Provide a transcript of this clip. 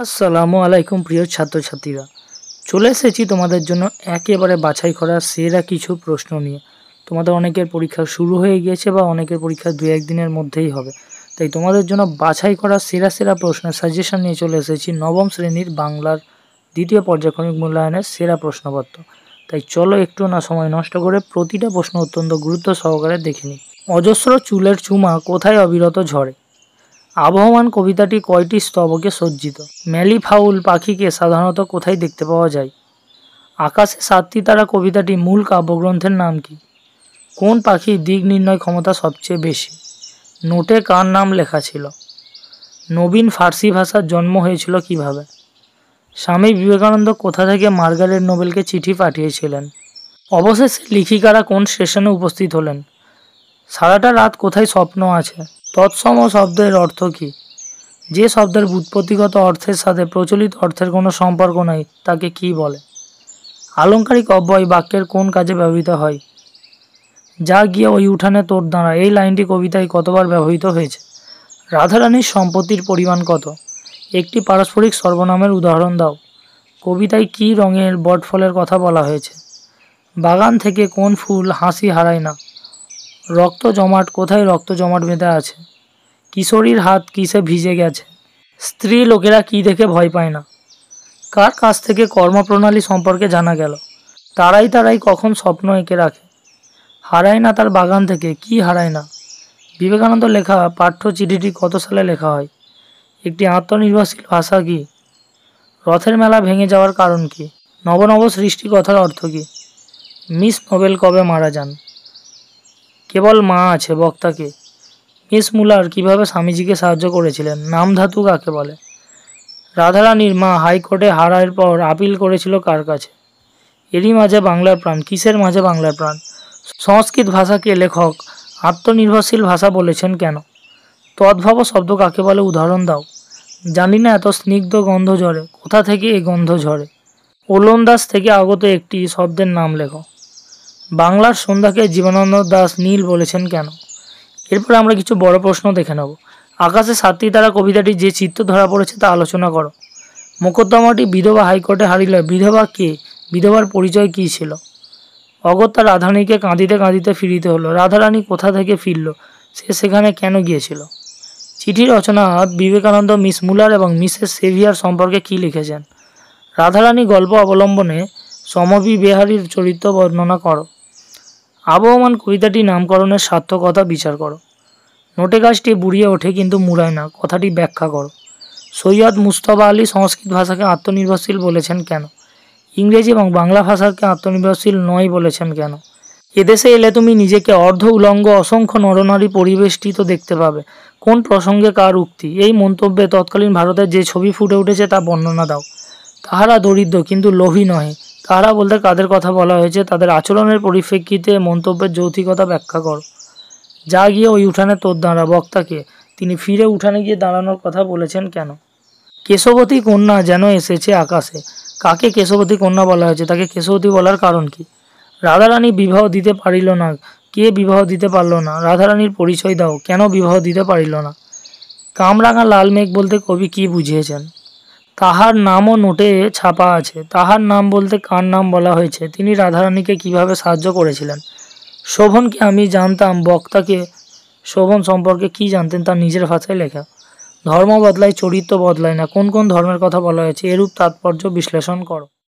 আসসালামু আলাইকুম প্রিয় ছাত্রছাত্রীরা, চলে এসেছি তোমাদের জন্য একেবারে বাছাই করা সেরা কিছু প্রশ্ন নিয়ে। তোমাদের অনেকের পরীক্ষা শুরু হয়ে গিয়েছে বা অনেকের পরীক্ষা 2-1 দিনের মধ্যেই হবে, তাই তোমাদের জন্য বাছাই করা সেরা সেরা প্রশ্নের সাজেশন নিয়ে চলে এসেছি নবম শ্রেণীর বাংলার দ্বিতীয় পর্যায়ক্রমিক মূল্যায়নের সেরা প্রশ্নপত্র। তাই চলো একটু না সময় নষ্ট করে প্রতিটা প্রশ্ন অত্যন্ত গুরুত্ব সহকারে দেখে নিই। অজস্র চুলের চুমা কোথায় অবিরত ঝরে? আবহমান কবিতাটি কয়টি স্তবকে সজ্জিত? ম্যালিফাউল পাখিকে সাধারণত কোথায় দেখতে পাওয়া যায়? আকাশে 7টি তারা কবিতাটি মূল কাব্যগ্রন্থের নাম কি? কোন পাখির দিক নির্ণয় ক্ষমতা সবচেয়ে বেশি? নোটে কার নাম লেখা ছিল? নবীন ফার্সি ভাষার জন্ম হয়েছিল কিভাবে? স্বামী বিবেকানন্দ কোথা থেকে মার্গারেট নোবেলকে চিঠি পাঠিয়েছিলেন? অবশেষে লেখিকারা কোন স্টেশনে উপস্থিত হলেন? সারাটা রাত কোথায় স্বপ্ন আছে? তৎসম শব্দের অর্থ কী? যে শব্দের ব্যুৎপত্তিগত অর্থের সাথে প্রচলিত অর্থের কোনো সম্পর্ক নাই তাকে কি বলে? আলংকারিক অব্যয় বাক্যের কোন কাজে ব্যবহৃত হয়? যা গিয়ে ওই উঠানে তোর দাঁড়া, এই লাইনটি কবিতায় কতবার ব্যবহৃত হয়েছে? রাধারানীর সম্পত্তির পরিমাণ কত? একটি পারস্পরিক সর্বনামের উদাহরণ দাও। কবিতায় কী রঙের বটফলের কথা বলা হয়েছে? বাগান থেকে কোন ফুল হাসি হারায় না? রক্ত জমাট কোথায় রক্ত জমাট বেঁধে আছে? কিশোরীর হাত কিসে ভিজে গেছে? স্ত্রী লোকেরা কি দেখে ভয় পায় না? কার কাছ থেকে কর্মপ্রণালী সম্পর্কে জানা গেল? তারাই তারাই কখন স্বপ্ন এঁকে রাখে? হারায় না তার বাগান থেকে কি হারায় না? বিবেকানন্দ লেখা পাঠ্য চিঠিটি কত সালে লেখা হয়? একটি আত্মনির্ভরশীল ভাষা কি? রথের মেলা ভেঙে যাওয়ার কারণ কি? নব সৃষ্টি কথার অর্থ কী? মিস নোবেল কবে মারা যান? কেবল মা আছে, বক্তাকে। মিস মুলার কিভাবে স্বামীজিকে সাহায্য করেছিলেন? নামধাতু কাকে বলে? রাধারানীর মা হাইকোর্টে হারার পর আপিল করেছিল কার কাছে? এরই মাঝে বাংলার প্রাণ, কিসের মাঝে বাংলার প্রাণ? সংস্কৃত ভাষাকে লেখক আত্মনির্ভরশীল ভাষা বলেছেন কেন? তদ্ভব শব্দ কাকে বলে, উদাহরণ দাও। জানি না এত স্নিগ্ধ গন্ধ ঝরে, কোথা থেকে এই গন্ধ ঝরে? ওলন্দাজ থেকে আগত একটি শব্দের নাম লেখো। বাংলার সন্ধ্যাকে জীবনানন্দ দাশ নীল বলেছেন কেন? এরপরে আমরা কিছু বড় প্রশ্ন দেখে নেব। আকাশে 7টি তারা কবিতাটি যে চিত্র ধরা পড়েছে তা আলোচনা করো। মোকদ্দমাটি বিধবা হাইকোর্টে হারিল, বিধবা কে? বিধবার পরিচয় কী ছিল? অগত্যা রাধারানীকে কাঁদিতে কাঁদিতে ফিরিতে হলো। রাধারানী কোথা থেকে ফিরল? সে সেখানে কেন গিয়েছিল? চিঠি রচনা বিবেকানন্দ মিস মুলার এবং মিসেস সেভিয়ার সম্পর্কে কী লিখেছেন? রাধারানী গল্প অবলম্বনে সমবি বেহারির চরিত্র বর্ণনা করো। আবহমান কবিতাটি নামকরণের সার্থকতা বিচার করো। নোটে গাছটি বুড়িয়ে ওঠে কিন্তু মুড়ায় না, কথাটি ব্যাখ্যা করো। সৈয়দ মুস্তফা আলী সংস্কৃত ভাষাকে আত্মনির্ভরশীল বলেছেন কেন? ইংরেজি এবং বাংলা ভাষাকে আত্মনির্ভরশীল নয় বলেছেন কেন? এদেশে এলে তুমি নিজেকে অর্ধ উলঙ্গ অসংখ্য নরনারী পরিবেষ্টিত দেখতে পাবে। কোন প্রসঙ্গে কার উক্তি? এই মন্তব্যে তৎকালীন ভারতের যে ছবি ফুটে উঠেছে তা বর্ণনা দাও। তাহারা দরিদ্র কিন্তু লোভী নহে। তাহারা বলতে কাদের কথা বলা হয়েছে? তাদের আচরণের পরিপ্রেক্ষিতে মন্তব্যের যৌক্তিকতা ব্যাখ্যা করো। যা গিয়ে ওই উঠানে তোর দাঁড়া, বক্তাকে। তিনি ফিরে উঠানে গিয়ে দাঁড়ানোর কথা বলেছেন কেন? কেশবতী কন্যা যেন এসেছে আকাশে। কাকে কেশবতী কন্যা বলা হয়েছে? তাকে কেশবতী বলার কারণ কি? রাধারানী বিবাহ দিতে পারিল না, কে বিবাহ দিতে পারল না? রাধারানীর পরিচয় দাও, কেন বিবাহ দিতে পারিল না? কামরাঙা লাল মেঘ বলতে কবি কি বুঝিয়েছেন? তাহার নামও নোটে ছাপা আছে। তাহার নাম বলতে কার নাম বলা হয়েছে? তিনি রাধারানীকে কিভাবে সাহায্য করেছিলেন? শোভনকে আমি জানতাম, বক্তাকে শোভন সম্পর্কে কি জানতেন তার নিজের ভাষায় লেখা। ধর্ম বদলায়, চরিত্র বদলায় না। কোন কোন ধর্মের কথা বলা হয়েছে? এরূপ তাৎপর্য বিশ্লেষণ করো।